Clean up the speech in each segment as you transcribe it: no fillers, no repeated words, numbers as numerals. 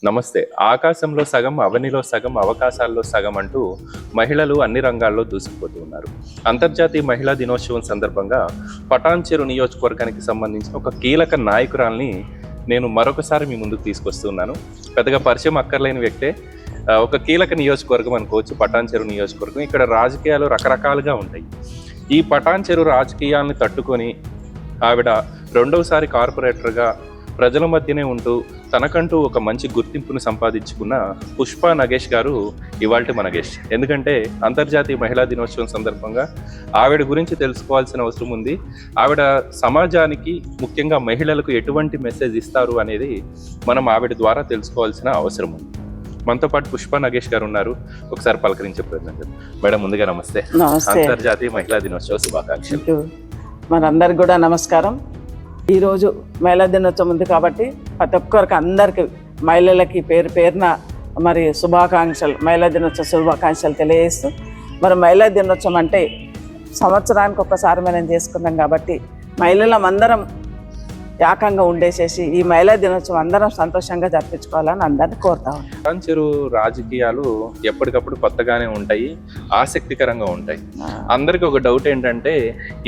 నమస్తే. ఆకాశంలో సగం, అవనిలో సగం, అవకాశాల్లో సగం అంటూ మహిళలు అన్ని రంగాల్లో దూసుకుపోతూ ఉన్నారు. అంతర్జాతీయ మహిళా దినోత్సవం సందర్భంగా పటాన్చెరు నియోజకవర్గానికి సంబంధించిన ఒక కీలక నాయకురాల్ని నేను మరొకసారి మీ ముందుకు తీసుకొస్తున్నాను. పెద్దగా పరిచయం అక్కర్లేని వ్యక్తే. ఒక కీలక నియోజకవర్గం అనుకోవచ్చు పటాన్చెరు నియోజకవర్గం. ఇక్కడ రాజకీయాలు రకరకాలుగా ఉంటాయి. ఈ పటాన్చెరు రాజకీయాలను తట్టుకొని ఆవిడ రెండవసారి కార్పొరేటర్గా ప్రజల మధ్యనే ఉంటూ తనకంటూ ఒక మంచి గుర్తింపును సంపాదించుకున్న పుష్ప నగేష్ గారు ఇవాల్టి మన గెస్ట్. ఎందుకంటే అంతర్జాతీయ మహిళా దినోత్సవం సందర్భంగా ఆవిడ గురించి తెలుసుకోవాల్సిన అవసరం ఉంది. ఆవిడ సమాజానికి, ముఖ్యంగా మహిళలకు ఎటువంటి మెసేజ్ ఇస్తారు అనేది మనం ఆవిడ ద్వారా తెలుసుకోవాల్సిన అవసరం ఉంది. మనతో పాటు పుష్ప నగేష్ గారు ఉన్నారు. ఒకసారి పలకరించే ప్రయత్నం చేద్దాం. మేడం, ముందుగా నమస్తే. అంతర్జాతీయ మహిళా దినోత్సవ శుభాకాంక్షలు. మనందరికి కూడా నమస్కారం. ఈరోజు మహిళా దినోత్సవం ఉంది కాబట్టి ప్రతి ఒక్కరికి అందరికి మహిళలకి పేరు పేరున మరి శుభాకాంక్షలు, మహిళా దినోత్సవ శుభాకాంక్షలు తెలియజేస్తూ, మరి మహిళా దినోత్సవం అంటే సంవత్సరానికి ఒక్కసారి మనం చేసుకున్నాం కాబట్టి మహిళలం అందరం ఏకంగా ఉండేసేసి ఈ మహిళా దినోత్సవం అందరం సంతోషంగా జరిపించుకోవాలని అందరినీ కోరుతా ఉంటాం. పటాన్చెరు రాజకీయాలు ఎప్పటికప్పుడు కొత్తగానే ఉంటాయి, ఆసక్తికరంగా ఉంటాయి. అందరికి ఒక డౌట్ ఏంటంటే,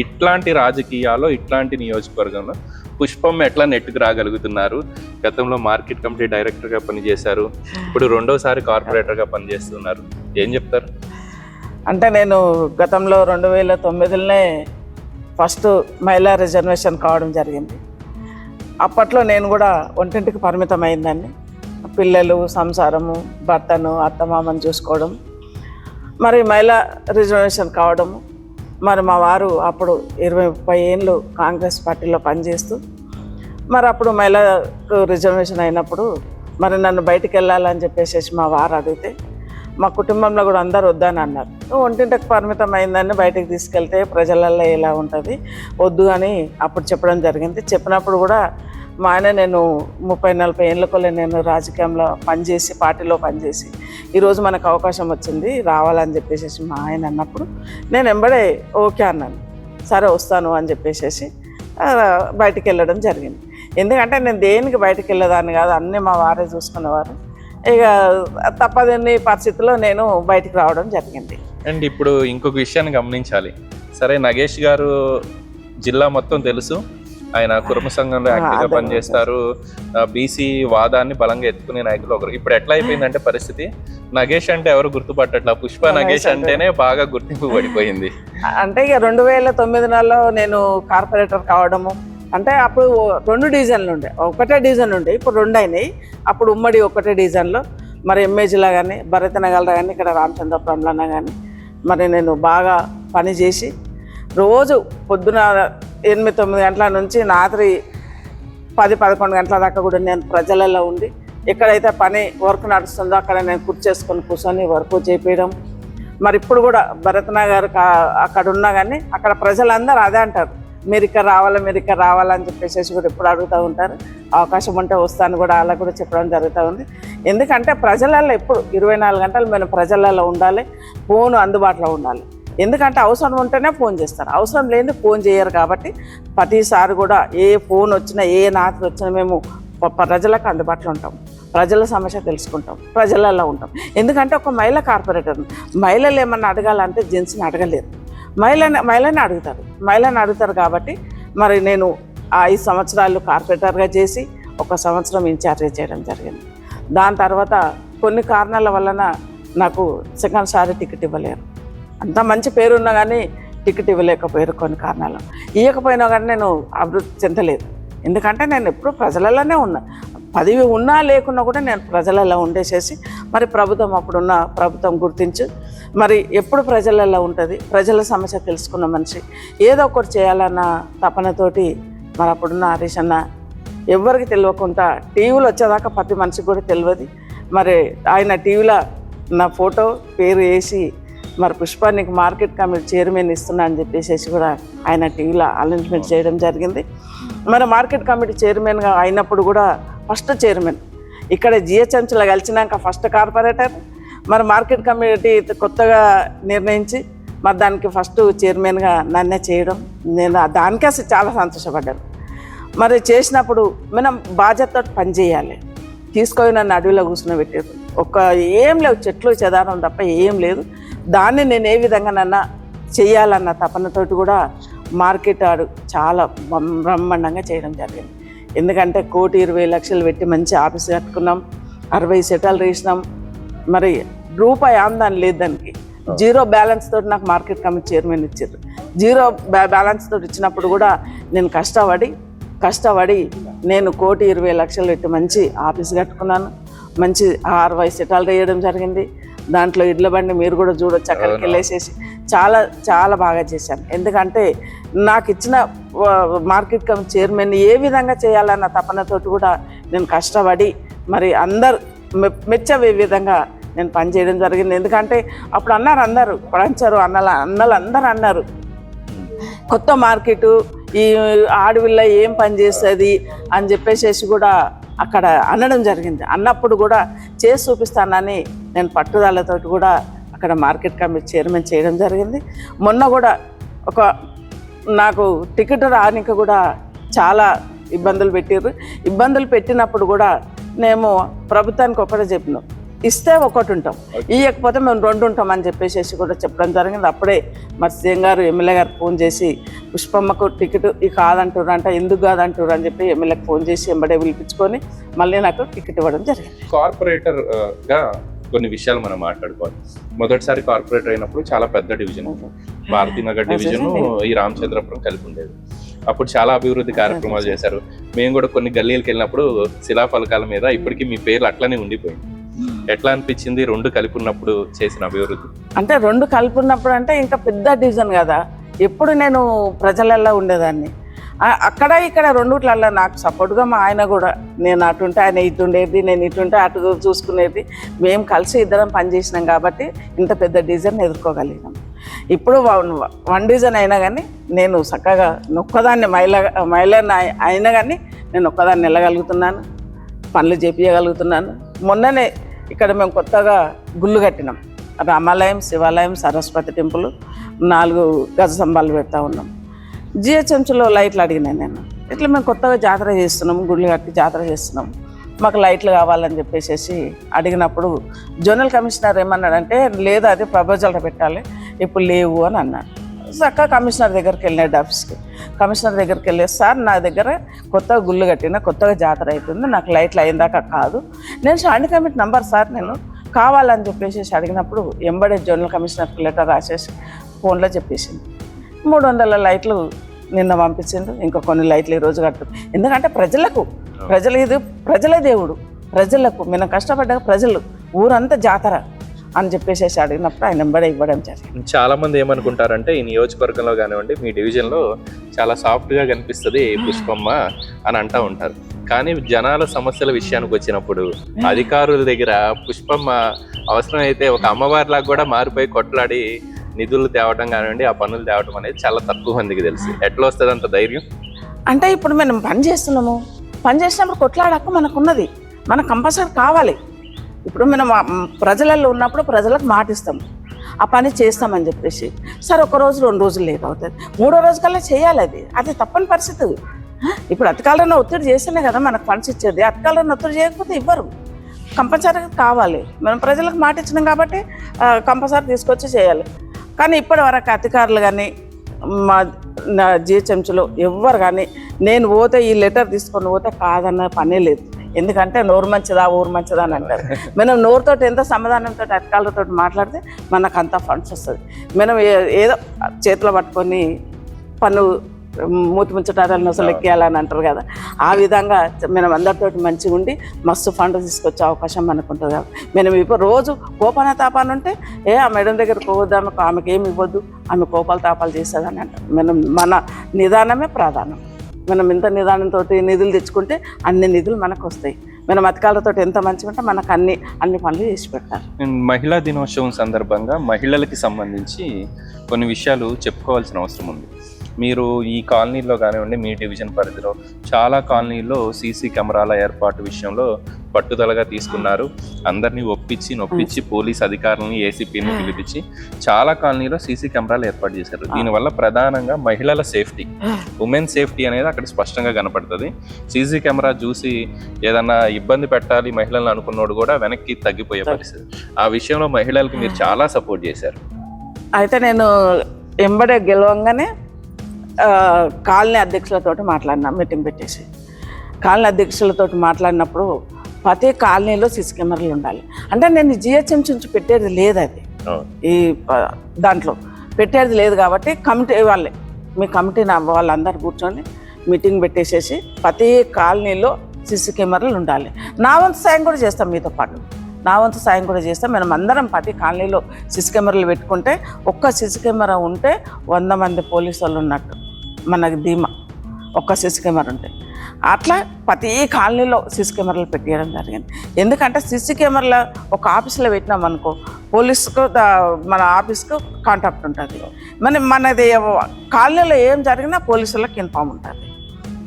ఇట్లాంటి రాజకీయాల్లో, ఇట్లాంటి నియోజకవర్గంలో పుష్పం ఎట్లా నెట్టుకు రాగలుగుతున్నారు? గతంలో మార్కెట్ కమిటీ డైరెక్టర్గా పనిచేశారు, ఇప్పుడు రెండోసారి కార్పొరేటర్గా పనిచేస్తున్నారు. ఏం చెప్తారు? అంటే నేను గతంలో 2009లోనే ఫస్ట్ మహిళా రిజర్వేషన్ కావడం జరిగింది. అప్పట్లో నేను కూడా ఒంటింటికి పరిమితం అయిందండి. పిల్లలు, సంసారము, భర్తను, అత్తమామను చూసుకోవడం, మరి మహిళా రిజర్వేషన్ కావడము. మరి మా వారు అప్పుడు 20-30 ఏళ్ళు కాంగ్రెస్ పార్టీలో పనిచేస్తూ, మరి అప్పుడు మహిళకు రిజర్వేషన్ అయినప్పుడు మరి నన్ను బయటికి వెళ్ళాలని చెప్పేసి మా వారు అడిగితే, మా కుటుంబంలో కూడా అందరు వద్దని అన్నారు. ఒంటింటికి పరిమితం అయిందని బయటకు తీసుకెళ్తే ప్రజలలో ఎలా ఉంటుంది, వద్దు అని అప్పుడు చెప్పడం జరిగింది. చెప్పినప్పుడు కూడా మా ఆయన, నేను 30-40 ఏళ్ళకులే నేను రాజకీయంలో పనిచేసి, పార్టీలో పనిచేసి ఈరోజు మనకు అవకాశం వచ్చింది రావాలని చెప్పేసి మా ఆయన అన్నప్పుడు నేను వెంబడే ఓకే అన్నాను. సరే వస్తాను అని చెప్పేసి బయటికి వెళ్ళడం జరిగింది. ఎందుకంటే నేను దేనికి బయటికి వెళ్ళేదాన్ని కాదు, అన్నీ మా వారే చూసుకునేవారు. ఇక తప్పదని పరిస్థితుల్లో నేను బయటికి రావడం జరిగింది. అండ్ ఇప్పుడు ఇంకొక విషయాన్ని గమనించాలి. సరే, నగేష్ గారు జిల్లా మొత్తం తెలుసు, ఆయన కుర్మ సంఘంలో యాక్టివ్గా పనిచేస్తారు, బీసీ వాదాన్ని బలంగా ఎత్తుకునే నాయకులు ఒకరు. ఇప్పుడు ఎట్లా అయిపోయిందంటే పరిస్థితి, నగేష్ అంటే ఎవరు గుర్తుపట్టట్లా, పుష్ప నగేష్ అంటేనే బాగా గుర్తింపు పడిపోయింది. అంటే ఇక 2009లో నేను కార్పొరేటర్ కావడము, అంటే అప్పుడు 2 డివిజన్లు ఉండే, ఒకటే డివిజన్ ఉండే, ఇప్పుడు 2 అయినాయి. అప్పుడు ఉమ్మడి ఒకటే డివిజన్లో మరి ఎంఏజీలో కానీ, భరతనగర్లో కానీ, ఇక్కడ రామచంద్రపురంలో కానీ మరి నేను బాగా పనిచేసి రోజు పొద్దున 8-9 గంటల నుంచి రాత్రి 10-11 గంటల దాకా కూడా నేను ప్రజలలో ఉండి, ఎక్కడైతే వర్క్ నడుస్తుందో అక్కడ నేను కూర్చేసుకొని కూర్చొని వర్క్ చేపించడం. మరి ఇప్పుడు కూడా భరతనగర్ అక్కడ ఉన్నా కానీ అక్కడ ప్రజలందరూ అదే అంటారు, మీరు ఇక్కడ రావాలని చెప్పేసి కూడా ఎప్పుడు అడుగుతూ ఉంటారు. అవకాశం ఉంటే వస్తాను కూడా అలా కూడా చెప్పడం జరుగుతూ ఉంది. ఎందుకంటే ప్రజలలో ఎప్పుడు 24 గంటలు మేము ప్రజలలో ఉండాలి, ఫోన్ అందుబాటులో ఉండాలి. ఎందుకంటే అవసరం ఉంటేనే ఫోన్ చేస్తారు, అవసరం లేని ఫోన్ చేయరు. కాబట్టి ప్రతిసారి కూడా ఏ ఫోన్ వచ్చినా, ఏ నాతి వచ్చినా మేము ప్రజలకు అందుబాటులో ఉంటాం, ప్రజల సమస్య తెలుసుకుంటాం, ప్రజలలో ఉంటాం. ఎందుకంటే ఒక మహిళా కార్పొరేటర్, మహిళలు ఏమన్నా అడగాలంటే జెంట్స్ని అడగలేరు, మహిళని అడుగుతారు. కాబట్టి మరి నేను 5 సంవత్సరాలు కార్పొరేటర్గా చేసి 1 సంవత్సరం ఇన్ఛార్జ్ చేయడం జరిగింది. దాని తర్వాత కొన్ని కారణాల వలన నాకు సెకండ్ సారి టికెట్ ఇవ్వలేరు. అంత మంచి పేరున్నా కానీ టికెట్ ఇవ్వలేకపోయారు కొన్ని కారణాలు. ఇవ్వకపోయినా కానీ నేను అభివృద్ధి చెందలేదు. ఎందుకంటే నేను ఎప్పుడు ప్రజలలోనే ఉన్నా, పదవి ఉన్నా లేకున్నా కూడా నేను ప్రజలలో ఉండేసేసి, మరి ప్రభుత్వం అప్పుడున్న ప్రభుత్వం గుర్తించి మరి ఎప్పుడు ప్రజలలో ఉంటుంది, ప్రజల సమస్య తెలుసుకున్న మనిషి, ఏదో ఒకటి చేయాలన్న తపనతోటి మరి అప్పుడున్న హరీష్ అన్న ఎవరికి తెలియకుండా టీవీలో వచ్చేదాకా ప్రతి మనిషికి కూడా తెలియదు. మరి ఆయన టీవీలో నా ఫోటో పేరు వేసి మరి పుష్ప నీకు మార్కెట్ కమిటీ చైర్మన్ ఇస్తున్నా అని చెప్పేసి కూడా ఆయన టీవీలో అనౌన్స్మెంట్ చేయడం జరిగింది. మరి మార్కెట్ కమిటీ చైర్మన్గా అయినప్పుడు కూడా ఫస్ట్ చైర్మన్, ఇక్కడ జిహెచ్ఎంసీలో కలిసినాక ఫస్ట్ కార్పొరేటర్, మరి మార్కెట్ కమిటీ కొత్తగా నిర్ణయించి మరి దానికి ఫస్ట్ చైర్మన్గా నన్నే చేయడం, నేను దానికే అసలు చాలా సంతోషపడ్డాను. మరి చేసినప్పుడు మనం బాధ్యతతో పనిచేయాలి. తీసుకొని నన్ను అడవిలో కూర్చుని పెట్టారు. ఏం లేవు, చెట్లు చెదారం తప్ప ఏం లేదు. దాన్ని నేను ఏ విధంగా నన్ను చెయ్యాలన్న తపనతోటి కూడా మార్కెట్ ఆడు చాలా బ్రహ్మాండంగా చేయడం జరిగింది. ఎందుకంటే 1,20,00,000 పెట్టి మంచి ఆఫీస్ కట్టుకున్నాం, 60 సెటాలు వేసినాం. మరి రూపాయి ఆమ్దాని లేదు దానికి. జీరో బ్యాలెన్స్ తోటి నాకు మార్కెట్ కమిటీ చైర్మన్ ఇచ్చారు. జీరో బ్యాలెన్స్ తోటి ఇచ్చినప్పుడు కూడా నేను కష్టపడి నేను 1,20,00,000 పెట్టి మంచి ఆఫీస్ కట్టుకున్నాను. మంచి 60 సెటాలు వేయడం జరిగింది. దాంట్లో ఇడ్ల బండి మీరు కూడా చూడొచ్చు, అక్కడికి వెళ్ళేసేసి చాలా చాలా బాగా చేశాను. ఎందుకంటే నాకు ఇచ్చిన మార్కెట్ కమిటీ చైర్మన్ ఏ విధంగా చేయాలన్న తపనతోటి కూడా నేను కష్టపడి మరి అందరు మెచ్చే విధంగా నేను పనిచేయడం జరిగింది. ఎందుకంటే అప్పుడు అన్నారు అందరూ పడంచారు అన్నలు అందరూ అన్నారు, కొత్త మార్కెటు ఈ ఆడవిల్ల ఏం పని చేస్తుంది అని చెప్పేసి కూడా అక్కడ అనడం జరిగింది. అన్నప్పుడు కూడా చేసి చూపిస్తానని నేను పట్టుదలతోటి కూడా అక్కడ మార్కెట్ కమిటీ చైర్మన్ చేయడం జరిగింది. మొన్న కూడా నాకు టికెట్ రానికి కూడా చాలా ఇబ్బందులు పెట్టారు. ఇబ్బందులు పెట్టినప్పుడు కూడా మేము ప్రభుత్వానికి ఒకటే చెప్పినాం, ఇస్తే ఒకటి ఉంటాం, ఇవ్వకపోతే మేము 2 ఉంటాం అని చెప్పేసి కూడా చెప్పడం జరిగింది. అప్పుడే మరి సీఎం గారు ఎమ్మెల్యే గారు ఫోన్ చేసి పుష్పమ్మకు టికెట్ కాదంటారు అంట, ఎందుకు కాదంటారు అని చెప్పి ఎమ్మెల్యేకి ఫోన్ చేసి ఎంబడే పిలిపించుకొని మళ్ళీ నాకు టికెట్ ఇవ్వడం జరిగింది. కార్పొరేటర్గా కొన్ని విషయాలు మనం మాట్లాడుకోవాలి. మొదటిసారి కార్పొరేటర్ అయినప్పుడు చాలా పెద్ద డివిజన్, భారతీనగర్ డివిజన్, ఈ రామచంద్రపురం కలిపి ఉండేది. అప్పుడు చాలా అభివృద్ధి కార్యక్రమాలు చేశారు. మేము కూడా కొన్ని గల్లీలకు వెళ్ళినప్పుడు శిలాఫలకాల మీద ఇప్పటికీ మీ పేర్లు అట్లనే ఉండిపోయింది. ఎట్లా అనిపించింది 2 కలిపి ఉన్నప్పుడు చేసిన అభివృద్ధి? అంటే 2 కలిపి ఉన్నప్పుడు అంటే ఇంకా పెద్ద డివిజన్ కదా, ఎప్పుడు నేను ప్రజలల్లో ఉండేదాన్ని. అక్కడ ఇక్కడ 2ట్లల్లో నాకు సపోర్ట్గా మా ఆయన కూడా, నేను అటుంటే ఆయన ఇటు ఉండేది, నేను ఇటుంటే అటు చూసుకునేది. మేము కలిసి ఇద్దరం పనిచేసినాం కాబట్టి ఇంత పెద్ద డివిజన్ ఎదుర్కోగలిగినాం. ఇప్పుడు 1 డివిజన్ అయినా కానీ నేను చక్కగా ఒక్కదాన్ని మహిళ అయినా కానీ నేను ఒక్కదాన్ని వెళ్ళగలుగుతున్నాను, పనులు చేపించగలుగుతున్నాను. మొన్ననే ఇక్కడ మేము కొత్తగా గుళ్ళు కట్టినాం, రామాలయం, శివాలయం, సరస్వతి టెంపుల్, 4 గజ స్తంభాలు పెడతా ఉన్నాం. జిహెచ్ఎంసీలో లైట్లు అడిగినాను నేను. ఇట్లా మేము కొత్తగా జాతర చేస్తున్నాము, గుళ్ళు కట్టి జాతర చేస్తున్నాం, మాకు లైట్లు కావాలని చెప్పేసి అడిగినప్పుడు జోనల్ కమిషనర్ ఏమన్నాడంటే, లేదు అది ప్రపోజల్ పెట్టాలి, ఇప్పుడు లేవు అని అన్నాడు. చక్కగా కమిషనర్ దగ్గరికి వెళ్ళినాడు ఆఫీస్కి. కమిషనర్ దగ్గరికి వెళ్ళే, సార్ నా దగ్గర కొత్తగా గుళ్ళు కట్టిన, కొత్తగా జాతర అవుతుంది, నాకు లైట్లు అయిందాక కాదు, నేను స్టాండింగ్ కమిటీ నంబర్ సార్ నేను కావాలని చెప్పేసి అడిగినప్పుడు ఎంబడే జోనల్ కమిషనర్కి లెటర్ రాసేసి ఫోన్లో చెప్పేసింది. 300 లైట్లు నిన్న పంపించిండు, ఇంకా కొన్ని లైట్లు ఈరోజు కట్టు. ఎందుకంటే ప్రజలే దేవుడు, ప్రజలకు మేము కష్టపడ్డాక ప్రజలు ఊరంతా జాతర అని చెప్పేసి అడిగినప్పుడు ఆయన ఎంబడే ఇవ్వడం జరిగింది. చాలా మంది ఏమనుకుంటారంటే ఈ నియోజకవర్గంలో కానివ్వండి, మీ డివిజన్లో చాలా సాఫ్ట్గా కనిపిస్తుంది పుష్పమ్మ అని అంటూ ఉంటారు. కానీ జనాల సమస్యల విషయానికి వచ్చినప్పుడు అధికారుల దగ్గర పుష్పమ్మ అవసరమైతే ఒక అమ్మవారిలాగా కూడా మారిపోయి కొట్లాడి నిధులు తేవడం కానివ్వండి, ఆ పనులు తేవడం అనేది చాలా తక్కువ మందికి తెలుసు. ఎట్లా వస్తుంది అంత ధైర్యం? అంటే ఇప్పుడు మనం పని చేసినప్పుడు కొట్లాడక మనకున్నది, మనకు కంపల్సరీ కావాలి. ఇప్పుడు మనం ప్రజలలో ఉన్నప్పుడు ప్రజలకు మాటిస్తాం, ఆ పని చేస్తామని చెప్పేసి. సరే 1 రోజు 2 రోజులు లేట్ అవుతుంది, 3వ రోజు కల్లా చేయాలి. అది తప్పని పరిస్థితి. ఇప్పుడు అతికాలంలో ఒత్తిడి చేస్తేనే కదా మనకు ఫండ్స్ ఇచ్చేది. అతికాలంలో ఒత్తిడి చేయకపోతే ఇవ్వరు, కంపల్సరీగా కావాలి. మనం ప్రజలకు మాట ఇచ్చినాం కాబట్టి కంపల్సరీ తీసుకొచ్చి చేయాలి. కానీ ఇప్పటి వరకు అధికారులు కానీ మా జిహెచ్ఎంసీలో ఎవ్వరు కానీ నేను పోతే ఈ లెటర్ తీసుకొని పోతే కాదన్న పనే లేదు. ఎందుకంటే నోరు మంచిదా ఊరు మంచిదా అని అంటారు. మనం నోరుతో ఎంత సమాధానంతో అధికారులతో మాట్లాడితే మనకు అంత ఫండ్స్ వస్తుంది. మనం ఏదో చేతిలో పట్టుకొని పన్ను మూతి ముచ్చటాలను అసలు ఎక్కేయాలని అంటారు కదా, ఆ విధంగా మనం అందరితో మంచిగా ఉండి మస్తు ఫండ్ తీసుకొచ్చే అవకాశం మనకు ఉంటుంది. కదా మనం ఇప్పుడు రోజు కోపాన తాపాన్ని ఉంటే ఆ మేడం దగ్గర పోవద్దాము, ఆమెకి ఏమి ఇవ్వద్దు, ఆమె కోపాలు తాపాలు చేస్తుందని అంటారు. మన నిదానమే ప్రాధాన్యం. మనం ఎంత నిదానంతో నిధులు తెచ్చుకుంటే అన్ని నిధులు మనకు వస్తాయి. మనం అధికారులతో ఎంత మంచిగా ఉంటే మనకు అన్ని పనులు చేసి పెడతారు. మహిళా దినోత్సవం సందర్భంగా మహిళలకి సంబంధించి కొన్ని విషయాలు చెప్పుకోవాల్సిన అవసరం ఉంది. మీరు ఈ కాలనీలో కానివ్వండి, మీ డివిజన్ పరిధిలో చాలా కాలనీల్లో సీసీ కెమెరాల ఏర్పాటు విషయంలో పట్టుదలగా తీసుకున్నారు. అందరినీ నొప్పించి పోలీస్ అధికారులను, ఏసీపీని పిలిపించి చాలా కాలనీలో సీసీ కెమెరాలు ఏర్పాటు చేశారు. దీనివల్ల ప్రధానంగా మహిళల సేఫ్టీ, ఉమెన్ సేఫ్టీ అనేది అక్కడ స్పష్టంగా కనపడుతుంది. సీసీ కెమెరా చూసి ఏదన్నా ఇబ్బంది పెట్టాలి మహిళలను అనుకున్నోడు కూడా వెనక్కి తగ్గిపోయే పరిస్థితి. ఆ విషయంలో మహిళలకు మీరు చాలా సపోర్ట్ చేశారు. అయితే నేను ఎంబడే గెలవంగానే కాలనీ అధ్యక్షులతో మాట్లాడినా, మీటింగ్ పెట్టేసి కాలనీ అధ్యక్షులతో మాట్లాడినప్పుడు ప్రతి కాలనీలో సీసీ కెమెరాలు ఉండాలి అంటే, నేను జిహెచ్ఎంసీ నుంచి పెట్టేది లేదు, అది ఈ దాంట్లో పెట్టేది లేదు కాబట్టి కమిటీ వాళ్ళే, మీ కమిటీ వాళ్ళందరూ కూర్చొని మీటింగ్ పెట్టేసేసి ప్రతి కాలనీలో సీసీ కెమెరాలు ఉండాలి. నా వంతు సాయం కూడా చేస్తాం, మీతో పాటు నా వంతు సాయం కూడా చేస్తాం. మనం అందరం ప్రతి కాలనీలో సీసీ కెమెరాలు పెట్టుకుంటే, ఒక్క సీసీ కెమెరా ఉంటే 100 మంది పోలీసు వాళ్ళు ఉన్నట్టు మనకి ధీమా, ఒక్క సీసీ కెమెరా ఉంటే. అట్లా ప్రతి కాలనీలో సీసీ కెమెరాలు పెట్టేయడం జరిగింది. ఎందుకంటే సీసీ కెమెరాలో ఒక ఆఫీస్లో పెట్టినామనుకో, పోలీసుకు మన ఆఫీస్కు కాంటాక్ట్ ఉంటుంది. మనది కాలనీలో ఏం జరిగినా పోలీసులకు ఇన్ఫామ్ ఉంటుంది,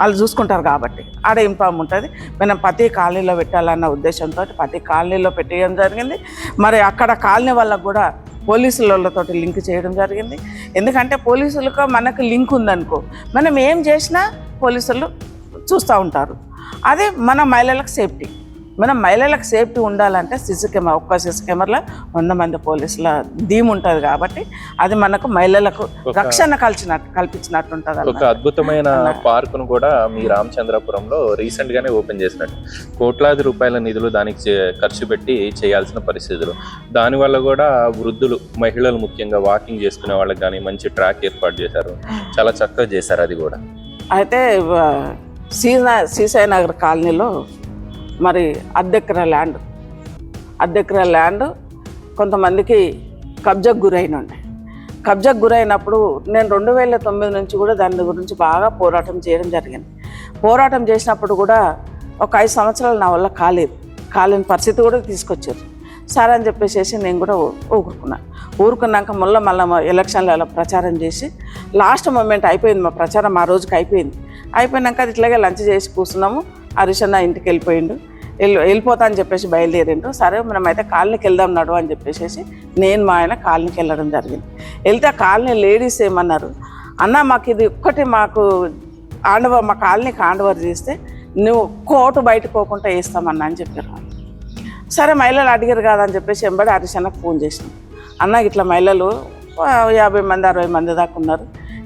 వాళ్ళు చూసుకుంటారు కాబట్టి ఆడ ఇన్ఫామ్ ఉంటుంది. మనం ప్రతి కాలనీలో పెట్టాలన్న ఉద్దేశంతో ప్రతి కాలనీలో పెట్టేయడం జరిగింది. మరి అక్కడ కాలనీ వాళ్ళకు కూడా పోలీసులతో లింక్ చేయడం జరిగింది. ఎందుకంటే పోలీసులకు మనకు లింక్ ఉందనుకో, మనం ఏం చేసినా పోలీసులు చూస్తూ ఉంటారు. అదే మన మహిళలకు సేఫ్టీ, మనం మహిళలకు సేఫ్టీ ఉండాలంటే సీసీ కెమెరా, ఒక్క సీసీ కెమెరాలో 100 మంది పోలీసుల ధీమ్ ఉంటుంది కాబట్టి అది మనకు మహిళలకు రక్షణ కల్పించినట్టు ఉంటుంది. ఒక అద్భుతమైన పార్కును కూడా మీ రామచంద్రపురంలో రీసెంట్ గానే ఓపెన్ చేసినట్టు, కోట్లాది రూపాయల నిధులు దానికి ఖర్చు పెట్టి చేయాల్సిన పరిస్థితులు, దానివల్ల కూడా వృద్ధులు, మహిళలు ముఖ్యంగా వాకింగ్ చేసుకునే వాళ్ళకి కానీ మంచి ట్రాక్ ఏర్పాటు చేశారు, చాలా చక్కగా చేశారు. అది కూడా అయితే శ్రీసాయి నగర్ కాలనీలో మరి అర్ధెకరా ల్యాండ్ కొంతమందికి కబ్జాకు గురైనప్పుడు నేను 2009 నుంచి కూడా దాని గురించి బాగా పోరాటం చేయడం జరిగింది. పోరాటం చేసినప్పుడు కూడా ఒక 5 సంవత్సరాలు నా వల్ల కాలేని పరిస్థితి కూడా తీసుకొచ్చారు. సరే అని చెప్పేసి నేను కూడా ఊరుకున్నాక మళ్ళీ ఎలక్షన్లలో ప్రచారం చేసి లాస్ట్ మూమెంట్ అయిపోయింది, మా ప్రచారం ఆ రోజుకి అయిపోయినాక అది ఇట్లాగే లంచ్ చేసి కూర్చున్నాము. హరీష్ అన్న ఇంటికి వెళ్ళిపోతా అని చెప్పేసి బయలుదేరిండు. సరే మనమైతే కాలనీకి వెళ్దాం నడు అని చెప్పేసి నేను మా ఆయన కాలనీకి వెళ్ళడం జరిగింది. వెళ్తే కాలనీ లేడీస్ ఏమన్నారు, అన్న మాకు ఇది ఒక్కటి మాకు మా కాలనీకి హ్యాండ్ఓవర్ చేస్తే నువ్వు కోటు బయటకు పోకుండా వేస్తామన్నా అని చెప్పారు. సరే మహిళలు అడిగారు కదా అని చెప్పేసి ఎంబడి హరీష్ అన్నకు ఫోన్ చేసినాం. అన్న ఇట్లా మహిళలు 50 మంది 60 మంది దాకా ఉన్నారు,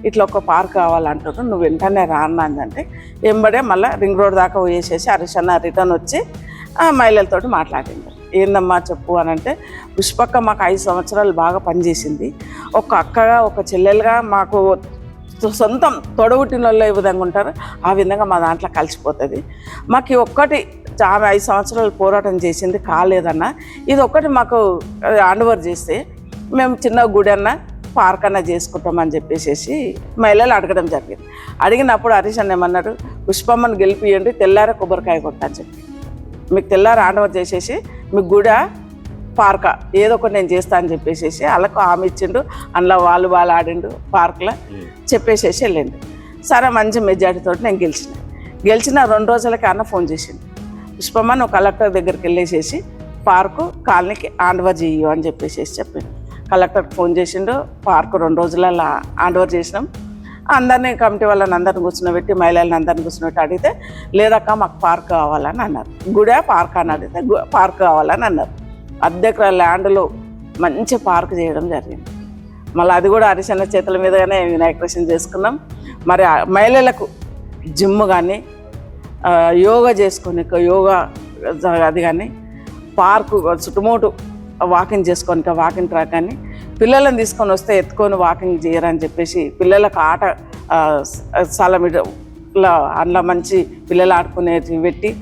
ఇట్లా ఒక పార్క్ కావాలంటారు, నువ్వు వెంటనే రా అన్న అంటే ఎంబడే మళ్ళీ రింగ్ రోడ్ దాకా పోయేసేసి హరీష్ అన్న రిటర్న్ వచ్చి మహిళలతో మాట్లాడింది. ఏందమ్మా చెప్పు అని అంటే, పుష్పక్క మాకు 5 సంవత్సరాలు బాగా పనిచేసింది, ఒక అక్కగా ఒక చెల్లెలుగా మాకు సొంతం తొడబుట్టిన వాళ్ళు ఏ విధంగా ఉంటారు ఆ విధంగా మా దాంట్లో కలిసిపోతుంది. మాకు ఒక్కటి ఆమె 5 సంవత్సరాలు పోరాటం చేసింది కాలేదన్న, ఇది ఒక్కటి మాకు హ్యాండ్ఓవర్ చేస్తే మేము చిన్న గుడి అన్న పార్క్ అన్న చేసుకుంటామని చెప్పేసి మహిళలు అడగడం జరిగింది. అడిగినప్పుడు హరీష్ అన్న ఏమన్నాడు, పుష్పమ్మను గెలిపియండి, తెల్లార కొబ్బరికాయ కొట్టని చెప్పి, మీకు తెల్లార హ్యాండ్ఓవర్ చేసేసి మీకు గుడి పార్క్ ఏదో ఒకటి నేను చేస్తా అని చెప్పేసి వాళ్ళకు హామీ ఇచ్చిండు. అందులో వాళ్ళు ఆడిండు పార్క్లో చెప్పేసేసి వెళ్ళిండు. సరే మంచి మెజార్టీతో నేను గెలిచిన 2 రోజులకి అన్న ఫోన్ చేసిండు, పుష్పమ్మ నువ్వు కలెక్టర్ దగ్గరికి వెళ్ళేసేసి పార్కు కాలనీకి హ్యాండ్ఓవర్ చేయు అని చెప్పేసి చెప్పిండు. కలెక్టర్కి ఫోన్ చేసిండు. పార్కు 2 రోజులలో హ్యాండ్ఓవర్ చేసినాం. అందరినీ కమిటీ వాళ్ళని అందరిని కూర్చున్నబెట్టి మహిళలను అందరిని కూర్చున్నట్టు అడిగితే లేదక్క మాకు పార్క్ కావాలని అన్నారు. గుడే పార్క్ అని అడిగితే పార్క్ కావాలని అన్నారు. అర్ధెకరా ల్యాండ్లో మంచి పార్క్ చేయడం జరిగింది. మళ్ళీ అది కూడా హరీష్ అన్న చేతుల మీదగానే ఇనాగ్రేషన్ చేసుకున్నాం. మరి మహిళలకు జిమ్ కానీ యోగా చేసుకొని యోగా అది కానీ పార్కు చుట్టుముట్టు వాకింగ్ చేసుకోనికి వాకింగ్ ట్రాక్ కానీ పిల్లలను తీసుకొని వస్తే ఎత్తుకొని వాకింగ్ చేయరని చెప్పేసి పిల్లలకు ఆట స్థలం అందులో మంచి పిల్లలు ఆడుకునేది పెట్టి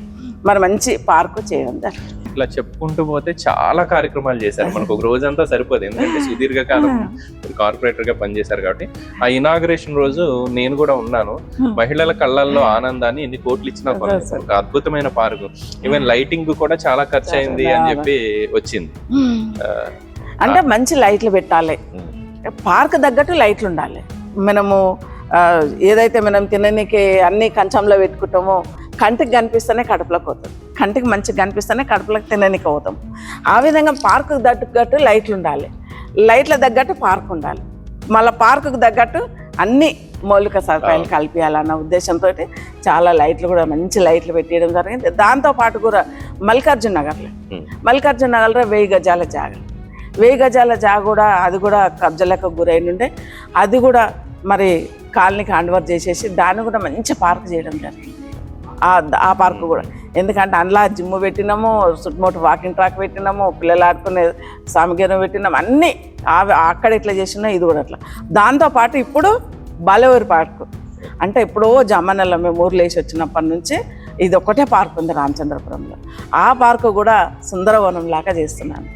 మరి మంచి పార్కు చేయడం జరిగింది. ఇట్లా చెప్పుకుంటూ పోతే చాలా కార్యక్రమాలు చేశారు. మనకు ఒక రోజంతా సరిపోదు, ఎందుకంటే సుదీర్ఘకాలం కార్పొరేటర్ గా పనిచేశారు కాబట్టి. ఆ ఇనాగ్రేషన్ రోజు నేను కూడా ఉన్నాను. మహిళల కళ్ళల్లో ఆనందాన్ని ఎన్ని కోట్లు ఇచ్చినా ఒక అద్భుతమైన పార్కు. ఈవెన్ లైటింగ్ కూడా చాలా ఖర్చు అయింది అని చెప్పి వచ్చింది. అంటే మంచి లైట్లు పెట్టాలి, పార్క్ తగ్గట్టు లైట్లు ఉండాలి. మనము ఏదైతే మనం తిననీకి అన్ని కంచంలో పెట్టుకుంటామో కంటికి కనిపిస్తేనే కడుపులోకి పోతుంది, కంటికి మంచిగా కనిపిస్తేనే కడుపులోకి తిననీకి పోతాం. ఆ విధంగా పార్కుకు తగ్గట్టు లైట్లు ఉండాలి, లైట్ల తగ్గట్టు పార్క్ ఉండాలి, మళ్ళీ పార్కుకు తగ్గట్టు అన్ని మౌలిక సదుపాయాలు కల్పించాలన్న ఉద్దేశంతో చాలా లైట్లు కూడా మంచి లైట్లు పెట్టేయడం జరిగింది. దాంతోపాటు కూడా మల్లికార్జున నగర్లో 1000 గజాల జాగ, 1000 గజాల జాగ కూడా అది కూడా కబ్జాలకు గురైనుండే, అది కూడా మరి కాలనీకి హ్యాండ్ ఓవర్ చేసేసి దాన్ని కూడా మంచి పార్క్ చేయడం జరిగింది. ఆ పార్క్ కూడా ఎందుకంటే అందులో జిమ్ పెట్టినాము, చుట్టుముట్టు వాకింగ్ ట్రాక్ పెట్టినాము, పిల్లలు ఆడుకునే సామగ్రి పెట్టినాము, అన్నీ అక్కడ ఎట్లా చేసినా ఇది కూడా అట్లా. దాంతోపాటు ఇప్పుడు బాలవేరు పార్కు అంటే ఎప్పుడో జమ్మనల్లో మేము ఊర్లో వేసి వచ్చినప్పటి నుంచి ఇది ఒకటే పార్క్ ఉంది రామచంద్రపురంలో. ఆ పార్కు కూడా సుందరవనం లాగా చేస్తున్నాను,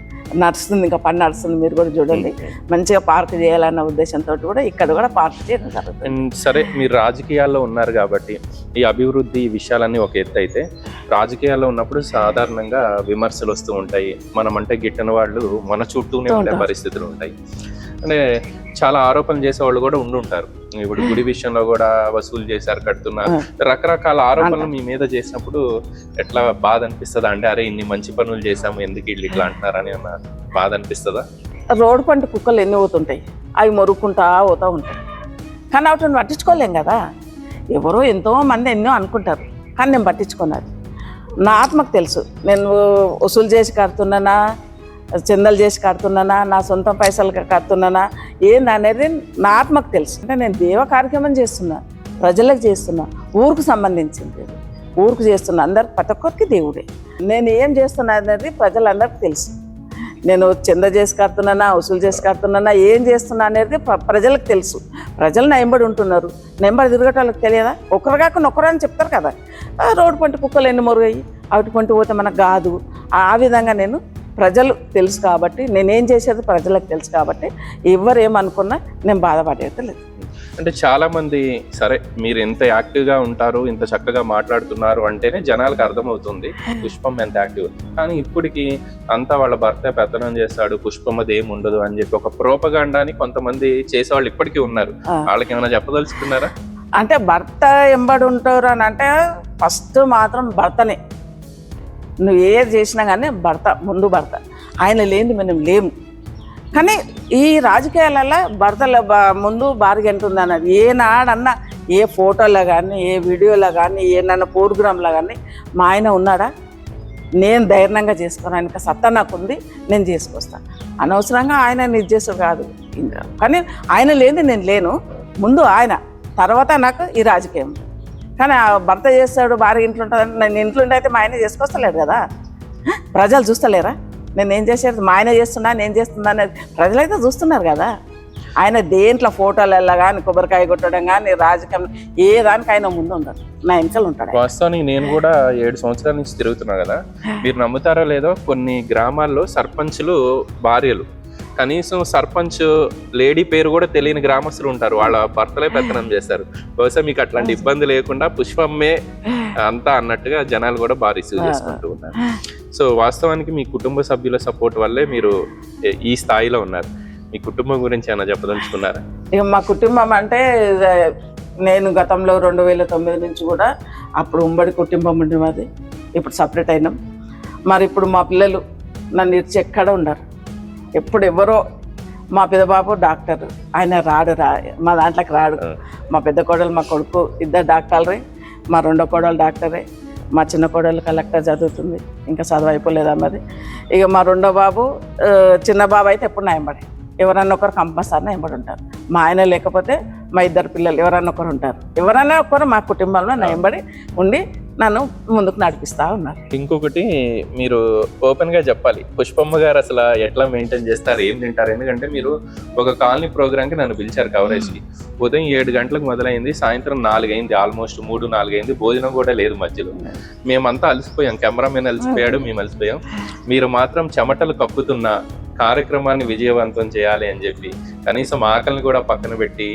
నడుస్తుంది, ఇంకా పని నడుస్తుంది, మీరు కూడా చూడండి. మంచిగా పార్క్ చేయాలన్న ఉద్దేశంతో కూడా ఇక్కడ కూడా పార్క్ చేయడం జరుగుతుంది. సరే, మీరు రాజకీయాల్లో ఉన్నారు కాబట్టి ఈ అభివృద్ధి విషయాలన్నీ ఒక ఎత్తు అయితే, రాజకీయాల్లో ఉన్నప్పుడు సాధారణంగా విమర్శలు వస్తూ ఉంటాయి. మనం అంటే గిట్టని వాళ్ళు మన చుట్టూనే ఉండే పరిస్థితులు ఉంటాయి. అంటే చాలా ఆరోపణలు చేసేవాళ్ళు కూడా ఉండుంటారు. ఇప్పుడు గుడి విషయంలో కూడా వసూలు చేశారు, కడుతున్నారు, రకరకాల ఆరోపణలు మీ మీద చేసినప్పుడు ఎట్లా బాధ అనిపిస్తుందా? అంటే అరే ఇన్ని మంచి పనులు చేసాము, ఎందుకు వీళ్ళు ఇట్లా అంటున్నారని బాధ అనిపిస్తుందా? రోడ్డు పంట కుక్కలు ఎన్ని పోతుంటాయి, అవి మొరుక్కుంటా పోతూ ఉంటాయి, కానీ వాటిని పట్టించుకోలేం కదా. ఎవరో ఎంతో మంది ఎన్నో అనుకుంటారు, కానీ నేను పట్టించుకున్నది నా ఆత్మకు తెలుసు. నేను వసూలు చేసి కడుతున్నానా, చందలు చేసి కడుతున్నానా, నా సొంత పైసలు కడుతున్నానా ఏంది అనేది నా ఆత్మకు తెలుసు. అంటే నేను దేవ కార్యక్రమం చేస్తున్నా, ప్రజలకు చేస్తున్నా, ఊరుకు సంబంధించింది, ఊరుకు చేస్తున్నా, అందరికి ప్రతి ఒక్కరికి దేవుడే. నేను ఏం చేస్తున్నా అనేది ప్రజలందరికీ తెలుసు. నేను చంద చేసి కడుతున్నానా, వసూలు చేసి కడుతున్నానా, ఏం చేస్తున్నా అనేది ప్రజలకు తెలుసు. ప్రజలు నా ఎంబడి ఉంటున్నారు, నా ఎంబడి తిరగటానికి తెలియదా? ఒకరు కాకుండా ఒకరు అని చెప్తారు కదా. రోడ్డు పంట కుక్కలు ఎన్ని మొరుగాయి, అటు పంట పోతే మనకు కాదు. ఆ విధంగా నేను ప్రజలు తెలుసు కాబట్టి, నేనేం చేసేది ప్రజలకు తెలుసు కాబట్టి ఎవరు ఏమనుకున్నా నేను బాధపడేది లేదు. అంటే చాలా మంది సరే మీరు ఎంత యాక్టివ్గా ఉంటారు, ఇంత చక్కగా మాట్లాడుతున్నారు అంటేనే జనాలకు అర్థమవుతుంది పుష్పం ఎంత యాక్టివ్. కానీ ఇప్పటికి అంతా వాళ్ళ భర్త పెత్తనం చేస్తాడు, పుష్పమ్మది ఏమి ఉండదు అని చెప్పి ఒక ప్రోపగాండాని కొంతమంది చేసేవాళ్ళు ఇప్పటికీ ఉన్నారు. వాళ్ళకి ఏమైనా చెప్పదలుచుకున్నారా? అంటే భర్త ఎంబడి ఉంటారు అని అంటే ఫస్ట్ మాత్రం భర్తనే. నువ్వు ఏది చేసినా కానీ ముందు భర్త, ఆయన లేనిది మనం లేము. కానీ ఈ రాజకీయాలలో భర్తల ముందు భార్య ఉంటుంది అన్నది ఏనాడన్నా ఏ ఫోటోలో కానీ, ఏ వీడియోలో కానీ, ఏమన్నా ప్రోగ్రాంలో కానీ మా ఆయన ఉన్నాడా? నేను ధైర్యంగా చేసుకోను, ఆయనకి సత్తా నాకు ఉంది, నేను చేసుకొస్తాను. అనవసరంగా ఆయన నిర్దేశం కాదు, కానీ ఆయన లేనిది నేను లేను. ముందు ఆయన, తర్వాత నాకు ఈ రాజకీయం. కానీ ఆ భర్త చేస్తాడు, భార్య ఇంట్లో ఉంటుంది, నేను ఇంట్లో ఉండి అయితే మా ఆయన చేసుకొస్తలేడు కదా. ప్రజలు చూస్తలేరా నేను ఏం చేసేది? మా ఆయన చేస్తున్నా, నేను చేస్తున్నా అనేది ప్రజలైతే చూస్తున్నారు కదా. ఆయన దేంట్లో ఫోటోలలో కానీ, కొబ్బరికాయ కొట్టడం కానీ, రాజకీయం ఏ దానికి ఆయన ముందు ఉండదు, నా వెనకాల ఉంటాడు. వాస్తవానికి నేను కూడా 7 సంవత్సరాల నుంచి తిరుగుతున్నా కదా, మీరు నమ్ముతారో లేదో కొన్ని గ్రామాల్లో సర్పంచులు భార్యలు, కనీసం సర్పంచ్ లేడీ పేరు కూడా తెలియని గ్రామస్తులు ఉంటారు, వాళ్ళ భర్తలే పెత్తనం చేస్తారు. బహుశా మీకు అట్లాంటి ఇబ్బంది లేకుండా పుష్పమ్మే అంతా అన్నట్టుగా జనాలు కూడా బాగా రిసీవ్ చేసుకుంటూ ఉన్నారు. సో వాస్తవానికి మీ కుటుంబ సభ్యుల సపోర్ట్ వల్లే మీరు ఈ స్థాయిలో ఉన్నారు. మీ కుటుంబం గురించి ఏమైనా చెప్పదలుచుకున్నారా? ఇక మా కుటుంబం అంటే నేను గతంలో 2009 నుంచి కూడా అప్పుడు ఉమ్మడి కుటుంబం ఉండేది, ఇప్పుడు సపరేట్ అయినాం. మరి ఇప్పుడు మా పిల్లలు నన్ను ఇచ్చి ఎక్కడ ఉండరు, ఎప్పుడు ఎవరో. మా పెద్ద బాబు డాక్టర్, ఆయన మా దాంట్లోకి రాడు. మా పెద్ద కోడలు, మా కొడుకు ఇద్దరు డాక్టర్లే, మా రెండో కోడలు డాక్టరే, మా చిన్న కోడలు కలెక్టర్ చదువుతుంది, ఇంకా చదువు అయిపోలేదా మరి. ఇక మా రెండో బాబు, చిన్న బాబు అయితే ఎప్పుడు నా ఎంబడి, ఎవరన్నా ఒకరు కంపల్సరీ ఎంబడి ఉంటారు. మా ఆయన లేకపోతే మా ఇద్దరు పిల్లలు ఎవరన్నా ఒకరు ఉంటారు, ఎవరన్నా ఒకరు మా కుటుంబంలో నా ఎంబడి ఉండి నన్ను ముందుకు నడిపిస్తూ ఉన్నారు. ఇంకొకటి మీరు ఓపెన్గా చెప్పాలి, పుష్పమ్మ గారు అసలు ఎట్లా మెయింటైన్ చేస్తారు, ఏం తింటారు? ఎందుకంటే మీరు ఒక కాలనీ ప్రోగ్రామ్కి నన్ను పిలిచారు కవరేజ్కి. ఉదయం 7 గంటలకు మొదలైంది, సాయంత్రం 4 అయింది, ఆల్మోస్ట్ 3-4 అయింది, భోజనం కూడా లేదు మధ్యలో. మేమంతా అలసిపోయాం, కెమెరామెన్ అలసిపోయాడు, మేము అలసిపోయాం. మీరు మాత్రం చెమటలు కప్పుతున్న కార్యక్రమాన్ని విజయవంతం చేయాలి అని చెప్పి కనీసం ఆకలిని కూడా పక్కన పెట్టి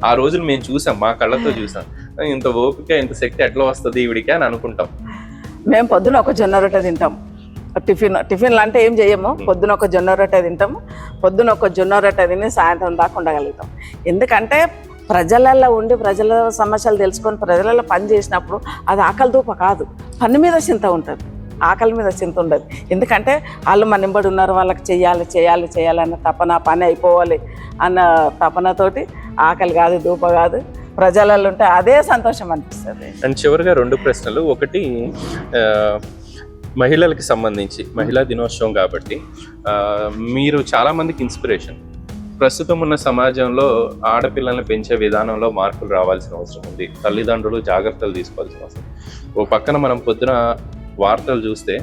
ఆ రోజులు మేము చూసాం, మా కళ్ళతో చూసాం. ఇంత ఓపిక, ఇంత శక్తి ఎట్లా వస్తుంది ఈవిడికి అని అనుకుంటాం. మేము పొద్దున ఒక జొన్న రొట్టె తింటాం, టిఫిన్లు అంటే ఏం చేయము. పొద్దున ఒక జొన్న రొట్టె తింటాము, పొద్దున ఒక జొన్న రొట్టె తిని సాయంత్రం దాకా ఉండగలుగుతాం. ఎందుకంటే ప్రజలలో ఉండి ప్రజల సమస్యలు తెలుసుకొని ప్రజలలో పని చేసినప్పుడు అది ఆకలి దూప కాదు, పని మీద చింత ఉంటుంది, ఆకలి మీద చింత ఉండదు. ఎందుకంటే వాళ్ళు మన వెంబడి ఉన్నారు, వాళ్ళకి చేయాలి చేయాలి చేయాలన్న తపన, పని అయిపోవాలి అన్న తపనతోటి ఆకలి కాదు, దూప కాదు, ప్రజలలో ఉంటే అదే సంతోషం అనిపిస్తుంది. అండ్ చివరిగా 2 ప్రశ్నలు. ఒకటి, మహిళలకి సంబంధించి మహిళా దినోత్సవం కాబట్టి మీరు చాలామందికి ఇన్స్పిరేషన్. ప్రస్తుతం ఉన్న సమాజంలో ఆడపిల్లల్ని పెంచే విధానంలో మార్పులు రావాల్సిన అవసరం ఉంది. తల్లిదండ్రులు జాగ్రత్తలు తీసుకోవాల్సిన అవసరం. ఓ పక్కన మనం పొద్దున వార్తలు చూస్తే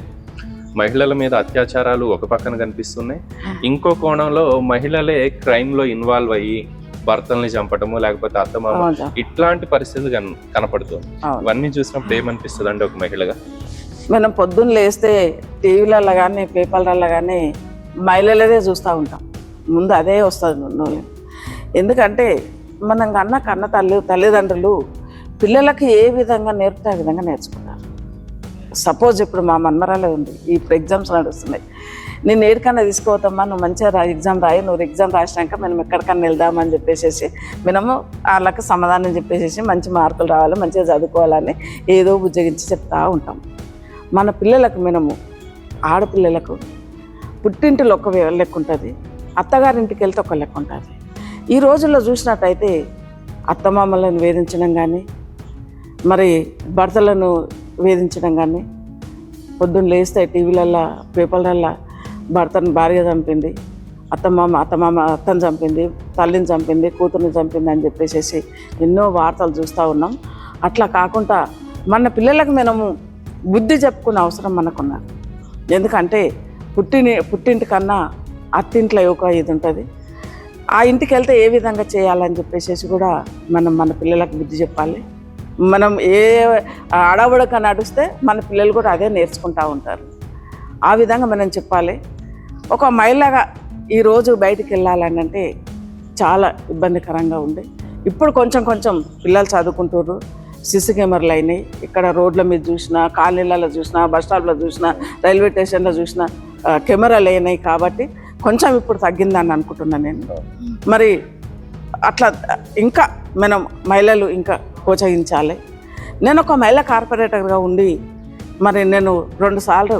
మహిళల మీద అత్యాచారాలు ఒక పక్కన కనిపిస్తున్నాయి, ఇంకో కోణంలో మహిళలే క్రైమ్లో ఇన్వాల్వ్ అయ్యి భర్తల్ని చంపటము, లేకపోతే అత్తమామ, ఇట్లాంటి పరిస్థితి కనపడుతుంది. ఇవన్నీ చూసినప్పుడు ఏమనిపిస్తుంది అంటే ఒక మహిళగా? మనం పొద్దున్న లేస్తే టీవీలలో కానీ పేపర్లలో కానీ మహిళలదే చూస్తూ ఉంటాం, ముందు అదే వస్తుంది. ఎందుకంటే మనం కన్న తల్లిదండ్రులు పిల్లలకి ఏ విధంగా నేర్పితే ఆ విధంగా నేర్చుకుంటారు. సపోజ్ ఇప్పుడు మా మన్మరాలే ఉంది, ఇప్పుడు ఎగ్జామ్స్ నడుస్తున్నాయి, నేను ఏడికన్నా తీసుకోవద్దమ్మా, నువ్వు మంచిగా ఎగ్జామ్ రాయి, నువ్వు ఎగ్జామ్ రాసినాక మనం ఎక్కడికన్నా వెళ్దామని చెప్పేసి మనము వాళ్ళకి సమాధానం చెప్పేసి మంచి మార్కులు రావాలి, మంచిగా చదువుకోవాలని ఏదో బుజ్జగించి చెప్తూ ఉంటాం. మన పిల్లలకు మనము ఆడపిల్లలకు పుట్టింటిలో ఒక లెక్క ఉంటుంది, అత్తగారింటికి వెళ్తే ఒక లెక్క ఉంటుంది. ఈ రోజుల్లో చూసినట్టయితే అత్తమామలను వేధించడం కానీ, మరి భర్తలను వేధించడం కానీ, పొద్దున్న లేస్తే టీవీలల్లో పేపర్లల్లో భర్తను భార్య చంపింది, అత్తను చంపింది, తల్లిని చంపింది, కూతుర్ని చంపింది అని చెప్పేసి ఎన్నో వార్తలు చూస్తూ ఉన్నాం. అట్లా కాకుండా మన పిల్లలకు మనము బుద్ధి చెప్పుకునే అవసరం మనకున్నది. ఎందుకంటే పుట్టింటి కన్నా అత్తింట్లో ఒక ఇది ఉంటుంది, ఆ ఇంటికి వెళ్తే ఏ విధంగా చేయాలని చెప్పేసి కూడా మనం మన పిల్లలకు బుద్ధి చెప్పాలి. మనం ఏ అడవడక నడిస్తే మన పిల్లలు కూడా అదే నేర్చుకుంటూ ఉంటారు. ఆ విధంగా మనం చెప్పాలి. ఒక మహిళగా ఈరోజు బయటికి వెళ్ళాలని అంటే చాలా ఇబ్బందికరంగా ఉంది. ఇప్పుడు కొంచెం పిల్లలు చదువుకుంటారు, సిసి కెమెరాలు అయినాయి, ఇక్కడ రోడ్ల మీద చూసినా, కాలనీలలో చూసినా, బస్ స్టాప్లో చూసినా, రైల్వే స్టేషన్లో చూసినా కెమెరాలు అయినాయి కాబట్టి కొంచెం ఇప్పుడు తగ్గిందని అనుకుంటున్నాను నేను. మరి అట్లా ఇంకా మనం మహిళలు ఇంకా ప్రోత్సహించాలి. నేను ఒక మహిళా కార్పొరేటర్గా ఉండి మరి నేను 2 సార్లు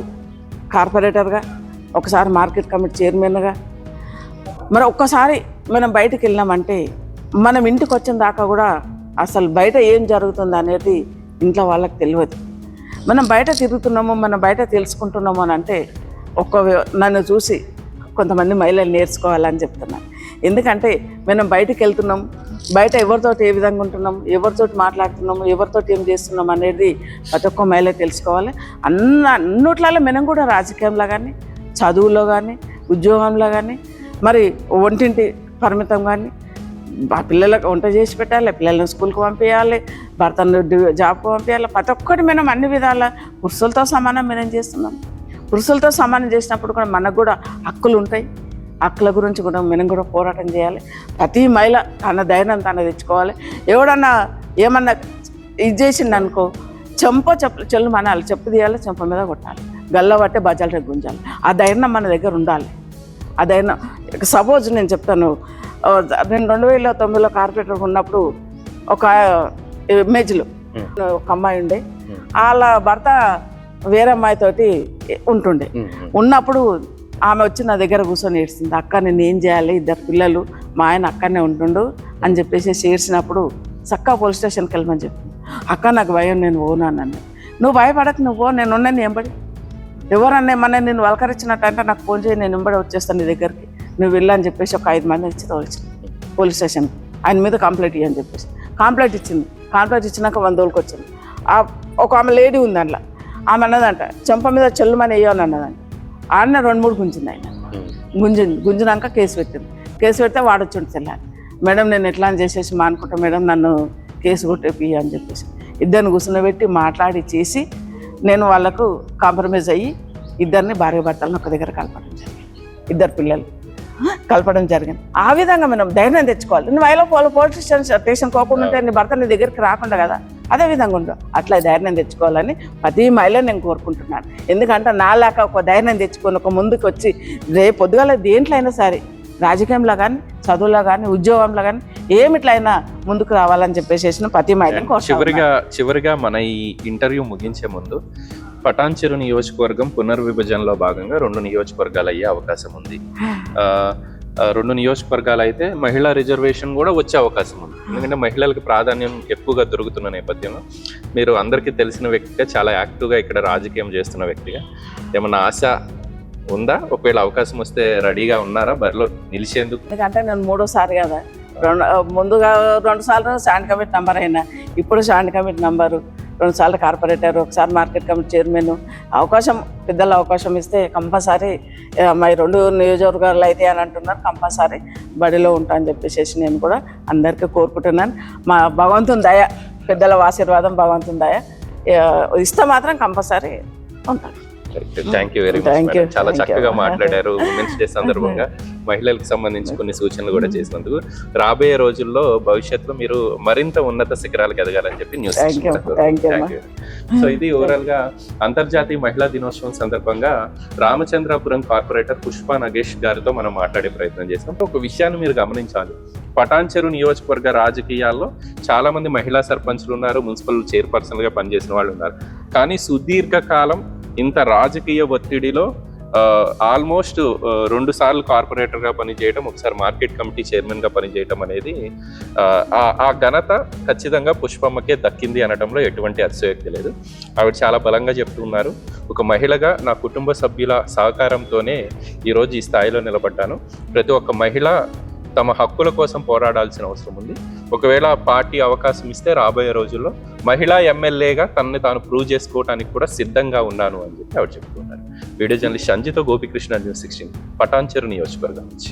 కార్పొరేటర్గా, ఒకసారి మార్కెట్ కమిటీ చైర్మన్గా, మరి ఒక్కసారి మనం బయటికి వెళ్ళినామంటే మనం ఇంటికి వచ్చిన దాకా కూడా అసలు బయట ఏం జరుగుతుంది అనేది ఇంట్లో వాళ్ళకి తెలియదు. మనం బయట తిరుగుతున్నాము, మనం బయట తెలుసుకుంటున్నాము అని అంటే నన్ను చూసి కొంతమంది మహిళలు నేర్చుకోవాలని చెప్తున్నాను. ఎందుకంటే మనం బయటికి వెళ్తున్నాం, బయట ఎవరితోటి ఏ విధంగా ఉంటున్నాం, ఎవరితోటి మాట్లాడుతున్నాము, ఎవరితోటి ఏం చేస్తున్నాం అనేది ప్రతి ఒక్క మహిళ తెలుసుకోవాలి. అన్నిట్లలో మనం కూడా రాజకీయంలో కానీ, చదువులో కానీ, ఉద్యోగంలో కానీ, మరి ఒంటింటి పరిమితం కానీ, పిల్లలకు వంట చేసి పెట్టాలి, పిల్లలను స్కూల్కి పంపించాలి, భర్తను జాబ్కి పంపించాలి, ప్రతి ఒక్కటి మనం అన్ని విధాల పురుషులతో సమానం మనం చేస్తున్నాం. పురుషులతో సమానం చేసినప్పుడు కూడా మనకు కూడా హక్కులు ఉంటాయి. హక్కుల గురించి కూడా మనం కూడా పోరాటం చేయాలి. ప్రతి మహిళ తన ధైర్యం తన తెచ్చుకోవాలి. ఎవడన్నా ఏమన్నా ఇది చేసిండు అనుకో, చెల్లు మనాలి, చెప్పు తీయాలి, చెంప మీద కొట్టాలి, గల్ల పట్టే బజాలు గుంజాలి. ఆ ధైర్యం మన దగ్గర ఉండాలి. ఆ ధైర్యం సపోజ్ నేను చెప్తాను, నేను 2009లో కార్పొరేటర్ ఉన్నప్పుడు ఒక ఇమేజ్లో ఒక అమ్మాయి ఉండే, వాళ్ళ భర్త వేరే అమ్మాయితోటి ఉంటుండే. ఉన్నప్పుడు ఆమె వచ్చి నా దగ్గర కూర్చొని ఏడ్చింది, అక్క నేను ఏం చేయాలి, 2 పిల్లలు, మా ఆయన అక్కడనే ఉంటుండు అని చెప్పేసి ఏడ్చినప్పుడు చక్కా పోలీస్ స్టేషన్కి వెళ్ళమని చెప్పింది. అక్క నాకు భయం, నేను పోనాను. నువ్వు భయపడకు, నువ్వు పో, నేను ఉన్నాను ఎంబడి. ఎవరన్నా ఏమన్నా నేను వలకరించినట్టంటే నాకు ఫోన్ చేయి, నేను ఎంబడి వచ్చేస్తాను నీ దగ్గరికి, నువ్వు వెళ్ళని చెప్పేసి ఒక 5 మంది వచ్చి తోలిచింది పోలీస్ స్టేషన్కి. ఆయన మీద కంప్లైంట్ ఇవ్వని చెప్పేసి కంప్లైంట్ ఇచ్చింది. కంప్లైంట్ ఇచ్చినాక 100 రోజులకి వచ్చింది. ఒక ఆమె లేడీ ఉంది అందులో, ఆమె అన్నదంట చెంప మీద చెల్లుమని వేయని అన్నదంట. ఆయన 2-3 గుంజింది. ఆయన గుంజినాక కేసు పెట్టింది. కేసు పెడితే వాడొచ్చుండి తెల్లాలి, మేడం నేను ఎట్లా చేసేసి మానుకుంటా మేడం, నన్ను కేసు కొట్టేపి అని చెప్పేసి 2 కూర్చునబెట్టి మాట్లాడి చేసి నేను వాళ్ళకు కాంప్రమైజ్ అయ్యి 2 భార్య భర్తలను ఒక దగ్గర కలపడం జరిగింది. 2 పిల్లలు కలపడం జరిగింది. ఆ విధంగా మనం ధైర్యం తెచ్చుకోవాలి. నువ్వు పోలీస్ స్టేషన్ పోకుండా ఉంటే నీ భర్త నీ దగ్గరికి రాకుండా కదా, అదే విధంగా ఉండవు. అట్లా ధైర్యం తెచ్చుకోవాలని ప్రతి మహిళ నేను కోరుకుంటున్నాను. ఎందుకంటే నాలాక ఒక ధైర్యం తెచ్చుకొని ఒక ముందుకు వచ్చి రేపు పొద్దుగాల దేంట్లో అయినా సరే, రాజకీయంలో కానీ, చదువులో కానీ, ఉద్యోగంలో కానీ ఏమిట్లా అయినా ముందుకు రావాలని చెప్పేసి ప్రతి మహిళను చివరిగా మన ఈ ఇంటర్వ్యూ ముగించే ముందు పటాన్చెరు నియోజకవర్గం పునర్విభజనలో భాగంగా 2 నియోజకవర్గాలు అయ్యే అవకాశం ఉంది. 2 నియోజకవర్గాలు అయితే మహిళా రిజర్వేషన్ కూడా వచ్చే అవకాశం ఉంది. ఎందుకంటే మహిళలకు ప్రాధాన్యం ఎక్కువగా దొరుకుతున్న నేపథ్యంలో మీరు అందరికీ తెలిసిన వ్యక్తిగా, చాలా యాక్టివ్గా ఇక్కడ రాజకీయం చేస్తున్న వ్యక్తిగా ఏమన్నా ఆశ ఉందా? ఒకవేళ అవకాశం వస్తే రెడీగా ఉన్నారా బరిలో నిలిచేందుకు? ఎందుకంటే నేను 3వ సారి కదా, ముందుగా 2 సార్లు స్టాండ్ కమిటీ నంబర్ అయినా, ఇప్పుడు స్టాండ్ కమిటీ నంబరు, 2 సార్లు కార్పొరేటర్, ఒకసారి మార్కెట్ కమిటీ చైర్మన్. పెద్దల అవకాశం ఇస్తే కంపల్సరీ మా 2 నియోజకవర్గాలు అయితే అని అంటున్నారు, కంపల్సరీ బడిలో ఉంటా అని చెప్పేసి నేను కూడా అందరికీ కోరుకుంటున్నాను. మా భగవంతుని దయ, పెద్దల ఆశీర్వాదం, భగవంతుని దయ ఇస్తే మాత్రం కంపల్సరీ ఉంటాను. Thank you very much. చాలా చక్కగా మాట్లాడారు. ఉమెన్స్ డే సందర్భంగా మహిళలకు సంబంధించి కొన్ని సూచనలు కూడా చేసినందుకు. రాబోయే రోజుల్లో భవిష్యత్తులో మీరు మరింత ఉన్నత శిఖరాలకు ఎదగాలని చెప్పి న్యూస్. సో ఇది ఓవరాల్ గా అంతర్జాతీయ మహిళా దినోత్సవం సందర్భంగా రామచంద్రాపురం కార్పొరేటర్ పుష్ప నగేష్ గారితో మనం మాట్లాడే ప్రయత్నం చేసాం. ఒక విషయాన్ని మీరు గమనించాలి, పటాన్చెరు నియోజకవర్గ రాజకీయాల్లో చాలా మంది మహిళా సర్పంచ్లు ఉన్నారు, మున్సిపల్ చైర్పర్సన్ గా పనిచేసిన వాళ్ళు ఉన్నారు. కానీ సుదీర్ఘకాలం ఇంత రాజకీయ ఒత్తిడిలో ఆల్మోస్ట్ 2 సార్లు కార్పొరేటర్గా పనిచేయడం, ఒకసారి మార్కెట్ కమిటీ చైర్మన్గా పనిచేయడం అనేది ఆ ఘనత ఖచ్చితంగా పుష్పమ్మకే దక్కింది అనడంలో ఎటువంటి అతిశయోక్తి లేదు. ఆవిడ చాలా బలంగా చెప్తున్నారు, ఒక మహిళగా నా కుటుంబ సభ్యుల సహకారంతోనే ఈరోజు ఈ స్థాయిలో నిలబడ్డాను. ప్రతి ఒక్క మహిళ తమ హక్కుల కోసం పోరాడాల్సిన అవసరం ఉంది. ఒకవేళ పార్టీ అవకాశం ఇస్తే రాబోయే రోజుల్లో మహిళా ఎమ్మెల్యేగా తనని తాను ప్రూవ్ చేసుకోవడానికి కూడా సిద్ధంగా ఉన్నాను అని చెప్పి ఆవిడ చెప్తున్నారు. వీడియో జర్నలిస్ట్ సంజితో గోపికృష్ణ, న్యూస్ 16, పటాన్చెరు నియోజకవర్గం నుంచి.